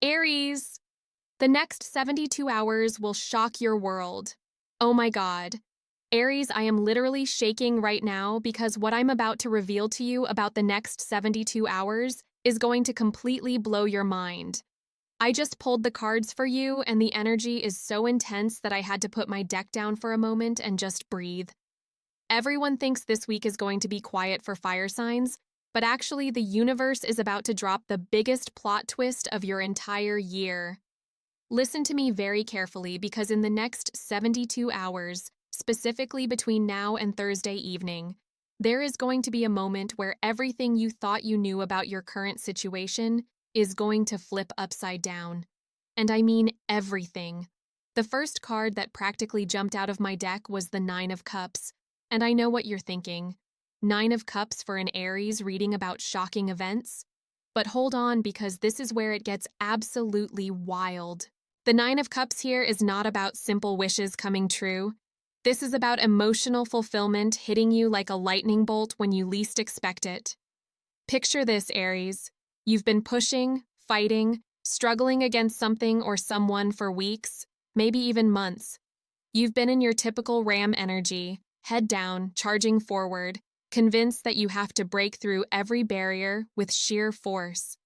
Aries, the next 72 hours will shock your world. Oh my God. Aries, I am literally shaking right now because what I'm about to reveal to you about the next 72 hours is going to completely blow your mind. I just pulled the cards for you, and the energy is so intense that I had to put my deck down for a moment and just breathe. Everyone thinks this week is going to be quiet for fire signs, but actually, the universe is about to drop the biggest plot twist of your entire year. Listen to me very carefully because in the next 72 hours, specifically between now and Thursday evening, there is going to be a moment where everything you thought you knew about your current situation is going to flip upside down. And I mean everything. The first card that practically jumped out of my deck was the Nine of Cups, and I know what you're thinking. Nine of Cups for an Aries reading about shocking events? But hold on, because this is where it gets absolutely wild. The Nine of Cups here is not about simple wishes coming true. This is about emotional fulfillment hitting you like a lightning bolt when you least expect it. Picture this, Aries. You've been pushing, fighting, struggling against something or someone for weeks, maybe even months. You've been in your typical ram energy, head down, charging forward, convinced that you have to break through every barrier with sheer force.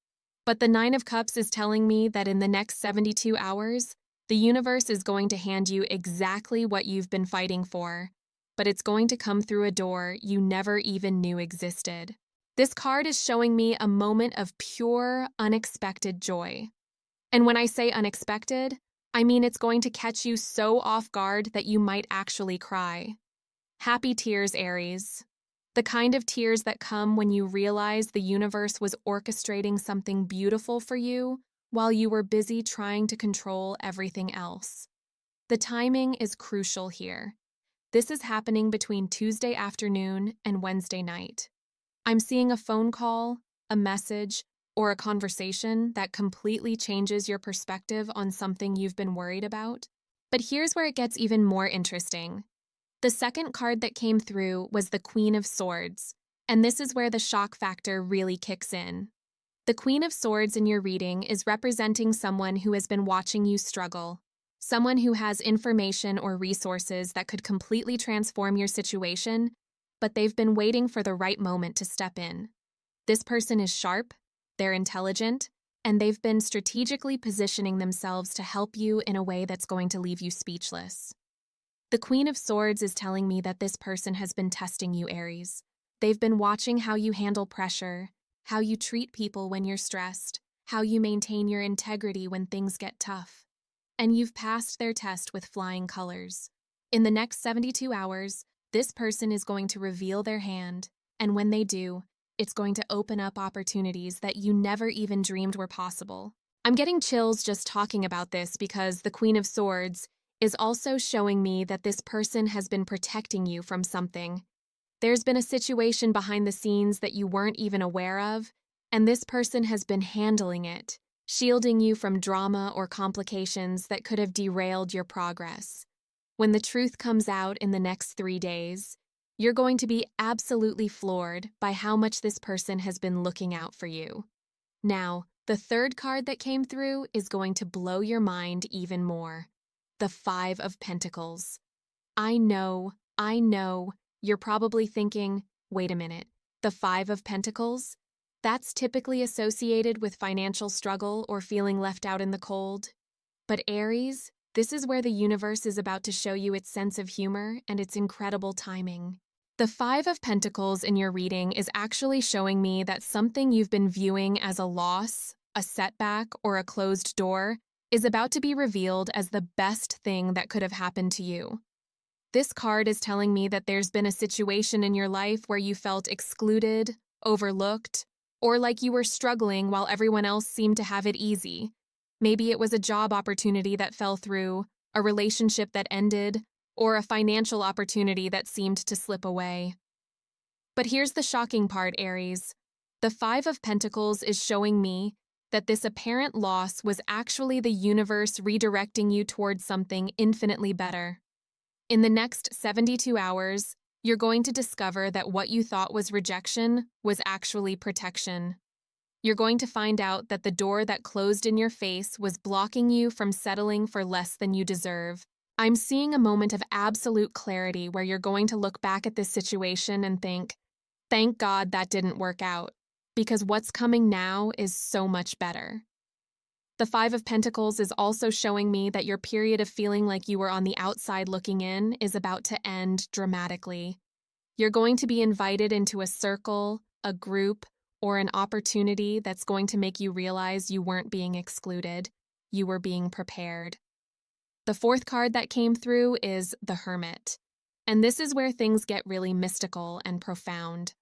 But the Nine of Cups is telling me that in the next 72 hours, the universe is going to hand you exactly what you've been fighting for, but it's going to come through a door you never even knew existed. This card is showing me a moment of pure, unexpected joy. And when I say unexpected, I mean it's going to catch you so off guard that you might actually cry. Happy tears, Aries. The kind of tears that come when you realize the universe was orchestrating something beautiful for you while you were busy trying to control everything else. The timing is crucial here. This is happening between Tuesday afternoon and Wednesday night. I'm seeing a phone call, a message, or a conversation that completely changes your perspective on something you've been worried about. But here's where it gets even more interesting. The second card that came through was the Queen of Swords, and this is where the shock factor really kicks in. The Queen of Swords in your reading is representing someone who has been watching you struggle, someone who has information or resources that could completely transform your situation, but they've been waiting for the right moment to step in. This person is sharp, they're intelligent, and they've been strategically positioning themselves to help you in a way that's going to leave you speechless. The Queen of Swords is telling me that this person has been testing you, Aries. They've been watching how you handle pressure, how you treat people when you're stressed, how you maintain your integrity when things get tough. And you've passed their test with flying colors. In the next 72 hours, this person is going to reveal their hand, and when they do, it's going to open up opportunities that you never even dreamed were possible. I'm getting chills just talking about this because the Queen of Swords is also showing me that this person has been protecting you from something. There's been a situation behind the scenes that you weren't even aware of, and this person has been handling it, shielding you from drama or complications that could have derailed your progress. When the truth comes out in the next 3 days, you're going to be absolutely floored by how much this person has been looking out for you. Now, the third card that came through is going to blow your mind even more. The Five of Pentacles. I know, you're probably thinking, wait a minute, the Five of Pentacles? That's typically associated with financial struggle or feeling left out in the cold. But Aries, this is where the universe is about to show you its sense of humor and its incredible timing. The Five of Pentacles in your reading is actually showing me that something you've been viewing as a loss, a setback, or a closed door is about to be revealed as the best thing that could have happened to you. This card is telling me that there's been a situation in your life where you felt excluded, overlooked, or like you were struggling while everyone else seemed to have it easy. Maybe it was a job opportunity that fell through, a relationship that ended, or a financial opportunity that seemed to slip away. But here's the shocking part, Aries. The Five of Pentacles is showing me that this apparent loss was actually the universe redirecting you towards something infinitely better. In the next 72 hours, you're going to discover that what you thought was rejection was actually protection. You're going to find out that the door that closed in your face was blocking you from settling for less than you deserve. I'm seeing a moment of absolute clarity where you're going to look back at this situation and think, thank God that didn't work out, because what's coming now is so much better. The Five of Pentacles is also showing me that your period of feeling like you were on the outside looking in is about to end dramatically. You're going to be invited into a circle, a group, or an opportunity that's going to make you realize you weren't being excluded. You were being prepared. The fourth card that came through is the Hermit. And this is where things get really mystical and profound.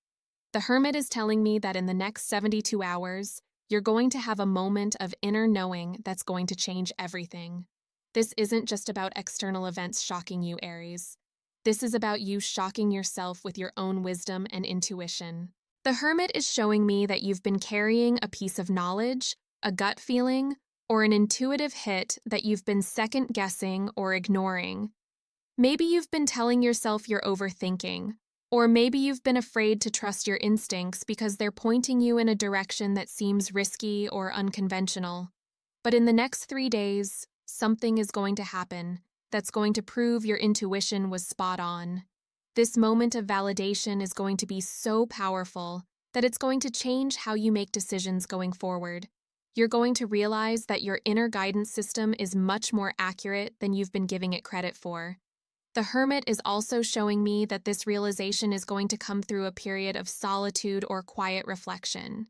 The Hermit is telling me that in the next 72 hours, you're going to have a moment of inner knowing that's going to change everything. This isn't just about external events shocking you, Aries. This is about you shocking yourself with your own wisdom and intuition. The Hermit is showing me that you've been carrying a piece of knowledge, a gut feeling, or an intuitive hit that you've been second-guessing or ignoring. Maybe you've been telling yourself you're overthinking, or maybe you've been afraid to trust your instincts because they're pointing you in a direction that seems risky or unconventional. But in the next 3 days, something is going to happen that's going to prove your intuition was spot on. This moment of validation is going to be so powerful that it's going to change how you make decisions going forward. You're going to realize that your inner guidance system is much more accurate than you've been giving it credit for. The Hermit is also showing me that this realization is going to come through a period of solitude or quiet reflection.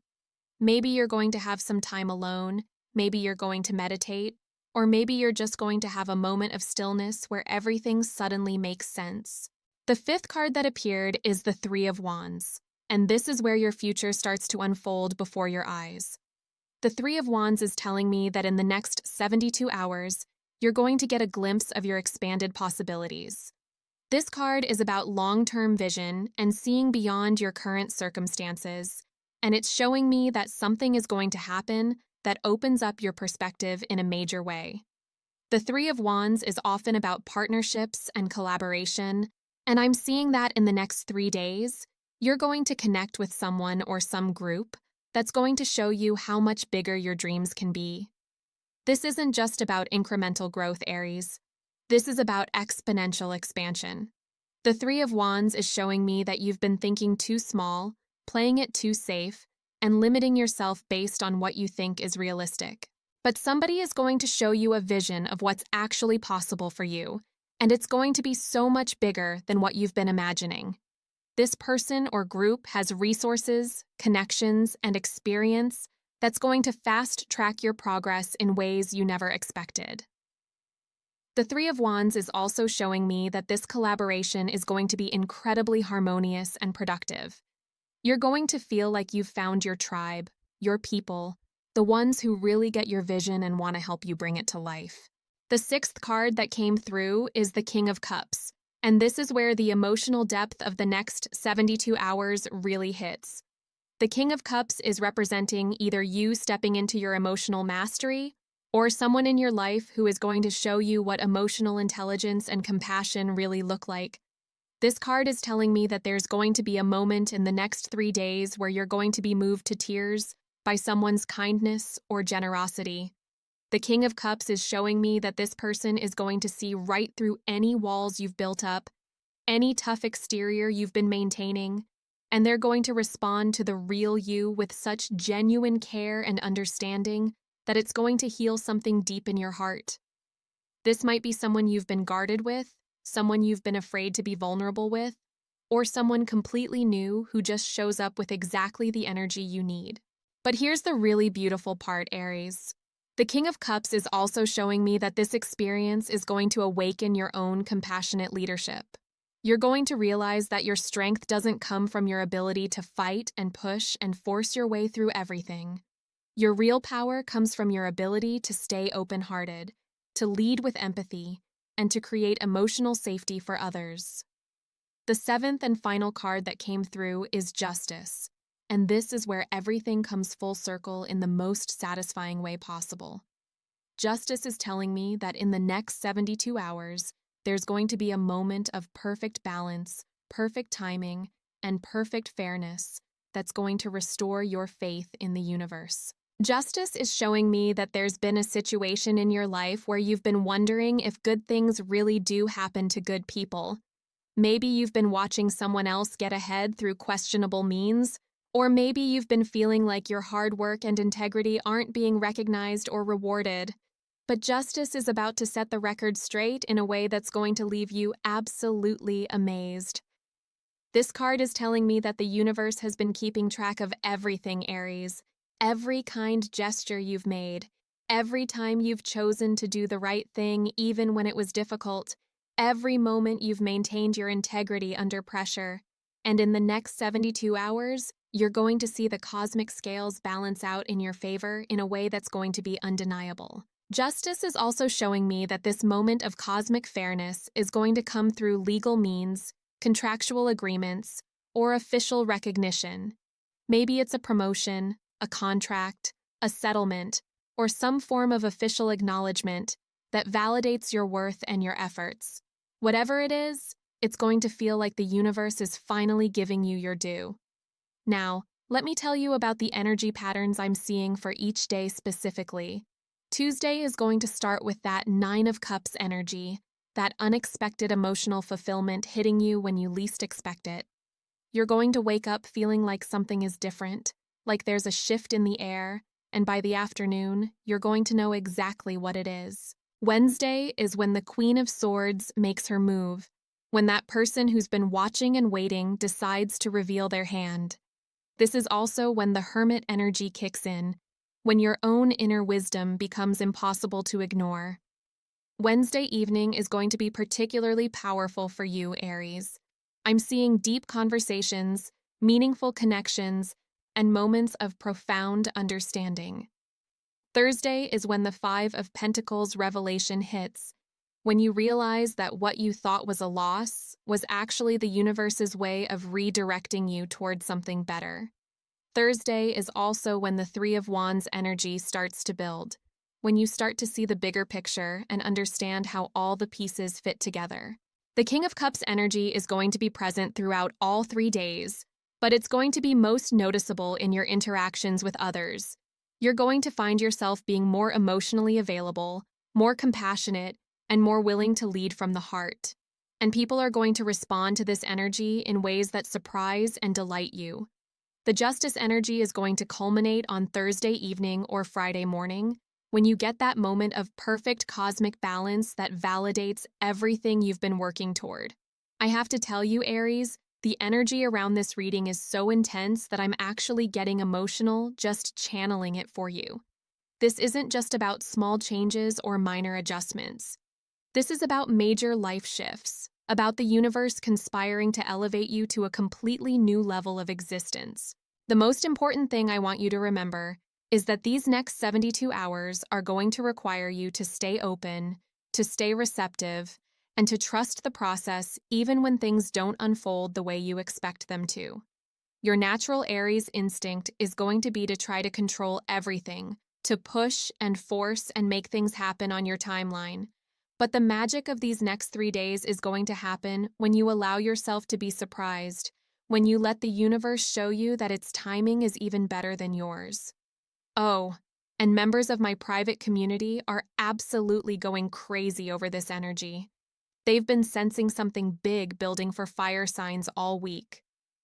Maybe you're going to have some time alone, maybe you're going to meditate, or maybe you're just going to have a moment of stillness where everything suddenly makes sense. The fifth card that appeared is the Three of Wands, and this is where your future starts to unfold before your eyes. The Three of Wands is telling me that in the next 72 hours, you're going to get a glimpse of your expanded possibilities. This card is about long-term vision and seeing beyond your current circumstances, and it's showing me that something is going to happen that opens up your perspective in a major way. The Three of Wands is often about partnerships and collaboration, and I'm seeing that in the next 3 days, you're going to connect with someone or some group that's going to show you how much bigger your dreams can be. This isn't just about incremental growth, Aries. This is about exponential expansion. The Three of Wands is showing me that you've been thinking too small, playing it too safe, and limiting yourself based on what you think is realistic. But somebody is going to show you a vision of what's actually possible for you, and it's going to be so much bigger than what you've been imagining. This person or group has resources, connections, and experience that's going to fast-track your progress in ways you never expected. The Three of Wands is also showing me that this collaboration is going to be incredibly harmonious and productive. You're going to feel like you've found your tribe, your people, the ones who really get your vision and want to help you bring it to life. The sixth card that came through is the King of Cups, and this is where the emotional depth of the next 72 hours really hits. The King of Cups is representing either you stepping into your emotional mastery or someone in your life who is going to show you what emotional intelligence and compassion really look like. This card is telling me that there's going to be a moment in the next 3 days where you're going to be moved to tears by someone's kindness or generosity. The King of Cups is showing me that this person is going to see right through any walls you've built up, any tough exterior you've been maintaining, and they're going to respond to the real you with such genuine care and understanding that it's going to heal something deep in your heart. This might be someone you've been guarded with, someone you've been afraid to be vulnerable with, or someone completely new who just shows up with exactly the energy you need. But here's the really beautiful part, Aries. The King of Cups is also showing me that this experience is going to awaken your own compassionate leadership. You're going to realize that your strength doesn't come from your ability to fight and push and force your way through everything. Your real power comes from your ability to stay open-hearted, to lead with empathy, and to create emotional safety for others. The seventh and final card that came through is Justice, and this is where everything comes full circle in the most satisfying way possible. Justice is telling me that in the next 72 hours, there's going to be a moment of perfect balance, perfect timing, and perfect fairness that's going to restore your faith in the universe. Justice is showing me that there's been a situation in your life where you've been wondering if good things really do happen to good people. Maybe you've been watching someone else get ahead through questionable means, or maybe you've been feeling like your hard work and integrity aren't being recognized or rewarded. But justice is about to set the record straight in a way that's going to leave you absolutely amazed. This card is telling me that the universe has been keeping track of everything, Aries. Every kind gesture you've made, every time you've chosen to do the right thing even when it was difficult, every moment you've maintained your integrity under pressure. And in the next 72 hours, you're going to see the cosmic scales balance out in your favor in a way that's going to be undeniable. Justice is also showing me that this moment of cosmic fairness is going to come through legal means, contractual agreements, or official recognition. Maybe it's a promotion, a contract, a settlement, or some form of official acknowledgement that validates your worth and your efforts. Whatever it is, it's going to feel like the universe is finally giving you your due. Now, let me tell you about the energy patterns I'm seeing for each day specifically. Tuesday is going to start with that 9 of Cups energy, that unexpected emotional fulfillment hitting you when you least expect it. You're going to wake up feeling like something is different, like there's a shift in the air, and by the afternoon, you're going to know exactly what it is. Wednesday is when the Queen of Swords makes her move, when that person who's been watching and waiting decides to reveal their hand. This is also when the Hermit energy kicks in, when your own inner wisdom becomes impossible to ignore. Wednesday evening is going to be particularly powerful for you, Aries. I'm seeing deep conversations, meaningful connections, and moments of profound understanding. Thursday is when the 5 of Pentacles revelation hits, when you realize that what you thought was a loss was actually the universe's way of redirecting you towards something better. Thursday is also when the 3 of Wands energy starts to build, when you start to see the bigger picture and understand how all the pieces fit together. The King of Cups energy is going to be present throughout all 3 days, but it's going to be most noticeable in your interactions with others. You're going to find yourself being more emotionally available, more compassionate, and more willing to lead from the heart. And people are going to respond to this energy in ways that surprise and delight you. The Justice energy is going to culminate on Thursday evening or Friday morning, when you get that moment of perfect cosmic balance that validates everything you've been working toward. I have to tell you, Aries, the energy around this reading is so intense that I'm actually getting emotional just channeling it for you. This isn't just about small changes or minor adjustments. This is about major life shifts, about the universe conspiring to elevate you to a completely new level of existence. The most important thing I want you to remember is that these next 72 hours are going to require you to stay open, to stay receptive, and to trust the process even when things don't unfold the way you expect them to. Your natural Aries instinct is going to be to try to control everything, to push and force and make things happen on your timeline. But the magic of these next 3 days is going to happen when you allow yourself to be surprised, when you let the universe show you that its timing is even better than yours. Oh, and members of my private community are absolutely going crazy over this energy. They've been sensing something big building for fire signs all week.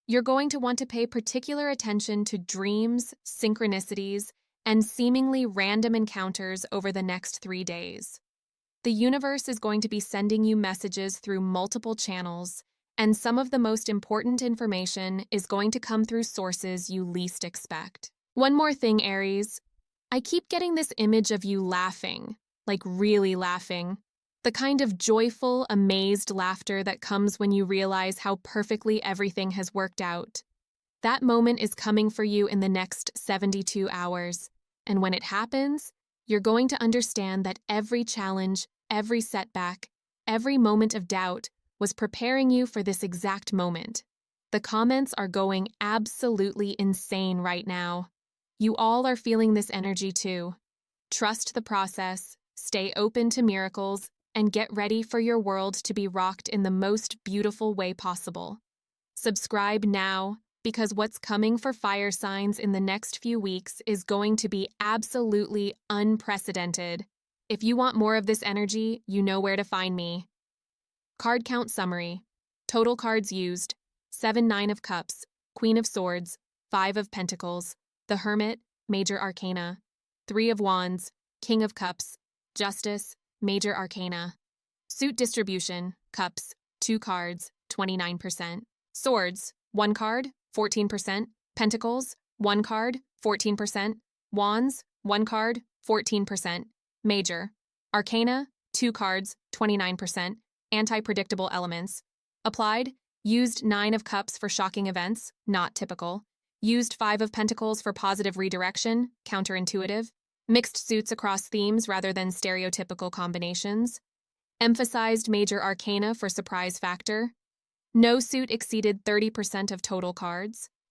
You're going to want to pay particular attention to dreams, synchronicities, and seemingly random encounters over the next 3 days. The universe is going to be sending you messages through multiple channels, and some of the most important information is going to come through sources you least expect. One more thing, Aries. I keep getting this image of you laughing, like really laughing. The kind of joyful, amazed laughter that comes when you realize how perfectly everything has worked out. That moment is coming for you in the next 72 hours, and when it happens, you're going to understand that every challenge, every setback, every moment of doubt was preparing you for this exact moment. The comments are going absolutely insane right now. You all are feeling this energy too. Trust the process, stay open to miracles, and get ready for your world to be rocked in the most beautiful way possible. Subscribe now, because what's coming for fire signs in the next few weeks is going to be absolutely unprecedented. If you want more of this energy, you know where to find me. Card count summary. Total cards used: 7 9 of Cups, Queen of Swords, 5 of Pentacles, the Hermit, Major Arcana, 3 of Wands, King of Cups, Justice, Major Arcana. Suit distribution: Cups, 2 cards, 29%. Swords, 1 card, 14%. Pentacles, 1 card, 14%. Wands, 1 card, 14%. Major Arcana, 2 cards, 29%. Anti-predictable elements. Applied: used 9 of Cups for shocking events, not typical. Used 5 of Pentacles for positive redirection, counterintuitive. Mixed suits across themes rather than stereotypical combinations. Emphasized Major Arcana for surprise factor. No suit exceeded 30% of total cards.